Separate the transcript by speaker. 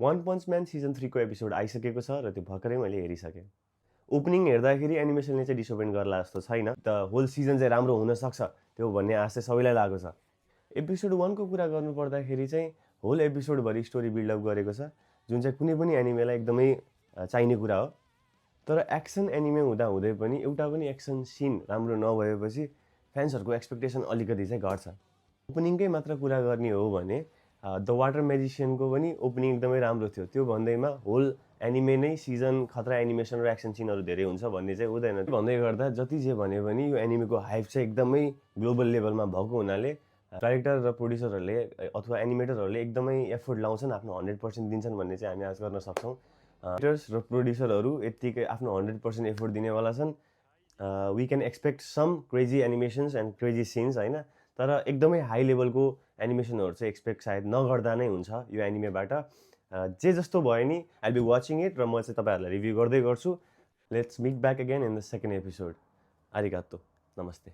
Speaker 1: वन punch man season 3 को episode आइसकेको छ र त्यो भर्खरै मैले हेरिसकेँ। ओपनिङ हेर्दाखेरि एनिमेसनले चाहिँ डिसअपोइन्ट गर्ला जस्तो छैन। द होल सिजन चाहिँ राम्रो हुनसक्छ त्यो भन्ने आश चाहिँ सबैलाई लागेको छ। एपिसोड 1 को कुरा गर्नुपर्दाखेरि चाहिँ होल एपिसोडभरि स्टोरी बिल्डअप गरेको छ, जुन चाहिँ कुनै पनि एनिमेलाई एकदमै चाहिने कुरा हो। तर एक्सन एनिमे हुँदाहुँदै पनि एउटा पनि एक्सन सिन राम्रो नभएपछि फ्यान्सहरूको एक्सपेक्टेसन अलिकति चाहिँ घट्छ। ओपनिङकै मात्र कुरा गर्ने हो भने द वाटर म्याजिसियनको पनि ओपनिङ एकदमै राम्रो थियो। त्यो भन्दैमा होल एनिमे नै सिजन खतरा एनिमेसन र एक्सन सिनहरू धेरै हुन्छ भन्ने चाहिँ हुँदैन। भन्दै गर्दा जति जे भने पनि यो एनिमेको हाइप चाहिँ एकदमै ग्लोबल लेभलमा भएको हुनाले डाइरेक्टर र प्रोड्युसरहरूले अथवा एनिमेटरहरूले एकदमै एफोर्ट लाउँछन्, आफ्नो 100% दिन्छन् भन्ने चाहिँ हामी आश गर्न सक्छौँ। एडिटर्स र प्रोड्युसरहरू यत्तिकै आफ्नो 100% एफोर्ट दिनेवाला छन्। We can expect some crazy animations and crazy scenes होइन, तर एकदमै हाई लेभलको एनिमेसनहरू चाहिँ एक्सपेक्ट सायद नगर्दा नै हुन्छ यो एनिमेबाट। जे जस्तो भयो नि, आई बी वाचिङ इट र म चाहिँ तपाईँहरूलाई रिभ्यू गर्दै गर्छु। Let's meet back again in the second episode. आरिगातो, नमस्ते।